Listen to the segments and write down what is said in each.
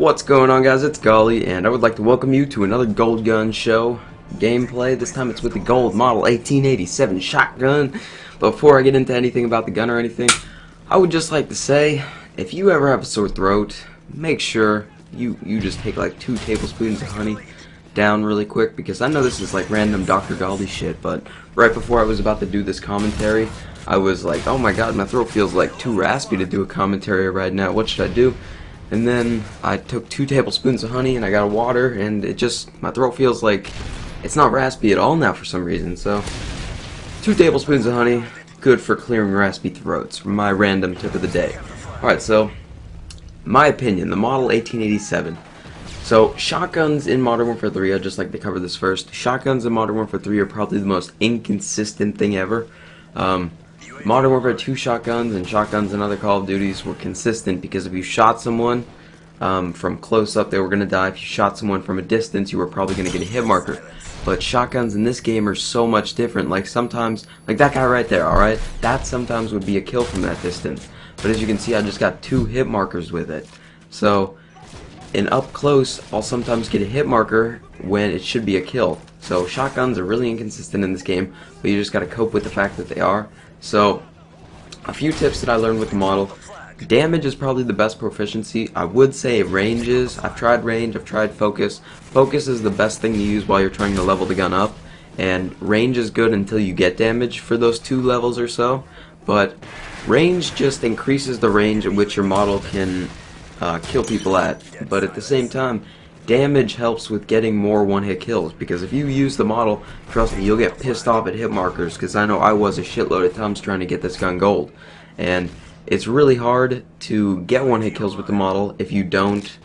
What's going on, guys? It's Golly, and I would like to welcome you to another Gold Gun Show gameplay. This time it's with the Gold Model 1887 shotgun. But before I get into anything about the gun or anything, I would just like to say, if you ever have a sore throat, make sure you just take like 2 tablespoons of honey down really quick, because I know this is like random Dr. Goldy shit, but right before I was about to do this commentary, I was like, oh my god, my throat feels like too raspy to do a commentary right now. What should I do? And then I took 2 tablespoons of honey and I got water, and my throat feels like it's not raspy at all now for some reason. So 2 tablespoons of honey, good for clearing raspy throats. My random tip of the day. Alright, so my opinion, the Model 1887. So shotguns in Modern Warfare 3, I'd just like to cover this first. Shotguns in Modern Warfare 3 are probably the most inconsistent thing ever. Modern Warfare 2 shotguns and shotguns in other Call of Duties were consistent because if you shot someone from close up, they were going to die. If you shot someone from a distance, you were probably going to get a hit marker. But shotguns in this game are so much different. Like sometimes, like that guy right there, alright? That sometimes would be a kill from that distance. But as you can see, I just got 2 hit markers with it. So in up close, I'll sometimes get a hit marker when it should be a kill. So shotguns are really inconsistent in this game, but you just got to cope with the fact that they are. So, a few tips that I learned with the model. Damage is probably the best proficiency. I would say range is. I've tried range, I've tried focus. Focus is the best thing to use while you're trying to level the gun up. And range is good until you get damage for those 2 levels or so. But range just increases the range at which your model can kill people at. But at the same time, damage helps with getting more one-hit kills, because if you use the model, trust me, you'll get pissed off at hit markers, because I know I was a shitload of times trying to get this gun gold. And it's really hard to get one-hit kills with the model if you don't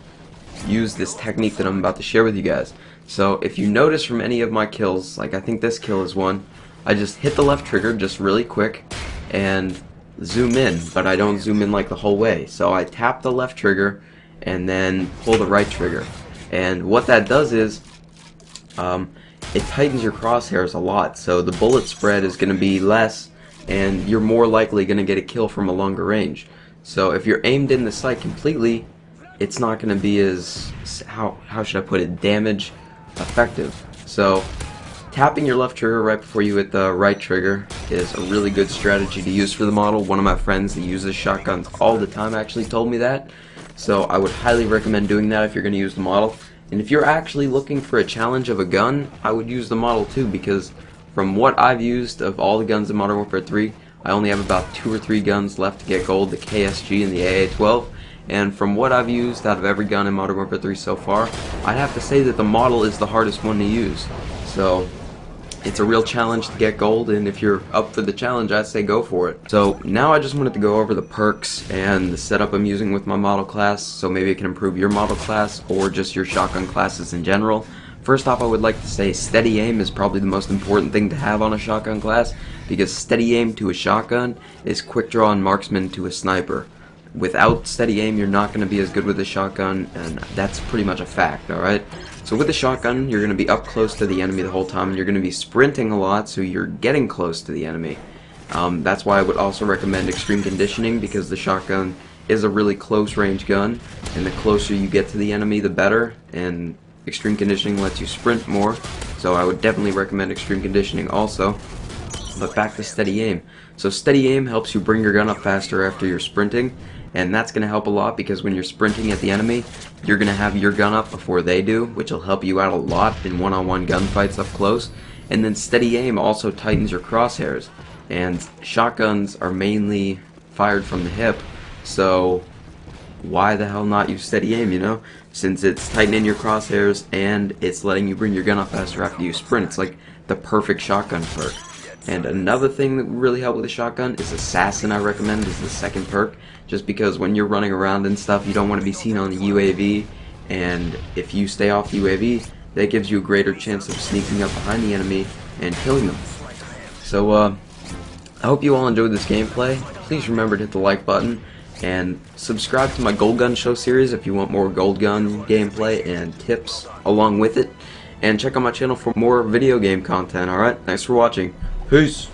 use this technique that I'm about to share with you guys. So if you notice from any of my kills, like I think this kill is one, I just hit the left trigger just really quick and zoom in, but I don't zoom in like the whole way. So I tap the left trigger and then pull the right trigger. And what that does is, it tightens your crosshairs a lot, so the bullet spread is going to be less, and you're more likely going to get a kill from a longer range. So if you're aimed in the sight completely, it's not going to be as, how should I put it, damage effective. So tapping your left trigger right before you hit the right trigger is a really good strategy to use for the model. One of my friends that uses shotguns all the time actually told me that. So I would highly recommend doing that if you're going to use the model. And if you're actually looking for a challenge of a gun, I would use the model too, because from what I've used of all the guns in Modern Warfare 3, I only have about 2 or 3 guns left to get gold, the KSG and the AA-12. And from what I've used out of every gun in Modern Warfare 3 so far, I'd have to say that the model is the hardest one to use. So it's a real challenge to get gold, and if you're up for the challenge, I'd say go for it. So now I just wanted to go over the perks and the setup I'm using with my model class, so maybe it can improve your model class or just your shotgun classes in general. First off, I would like to say steady aim is probably the most important thing to have on a shotgun class, because steady aim to a shotgun is quick draw and marksman to a sniper. Without steady aim, you're not going to be as good with a shotgun, and that's pretty much a fact, alright? So with a shotgun, you're going to be up close to the enemy the whole time, and you're going to be sprinting a lot, so you're getting close to the enemy. That's why I would also recommend extreme conditioning, because the shotgun is a really close range gun, and the closer you get to the enemy, the better, and extreme conditioning lets you sprint more, so I would definitely recommend extreme conditioning also. But back to steady aim. So steady aim helps you bring your gun up faster after you're sprinting, and that's going to help a lot, because when you're sprinting at the enemy, you're going to have your gun up before they do, which will help you out a lot in one-on-one gunfights up close. And then steady aim also tightens your crosshairs, and shotguns are mainly fired from the hip, so why the hell not use steady aim, you know? Since it's tightening your crosshairs and it's letting you bring your gun up faster after you sprint, it's like the perfect shotgun perk. And another thing that would really help with a shotgun is Assassin. I recommend is the second perk, just because when you're running around and stuff, you don't want to be seen on the UAV, and if you stay off the UAV, that gives you a greater chance of sneaking up behind the enemy and killing them. So I hope you all enjoyed this gameplay. Please remember to hit the like button and subscribe to my Gold Gun Show series if you want more Gold Gun gameplay and tips along with it, and check out my channel for more video game content. Alright, thanks for watching. Peace!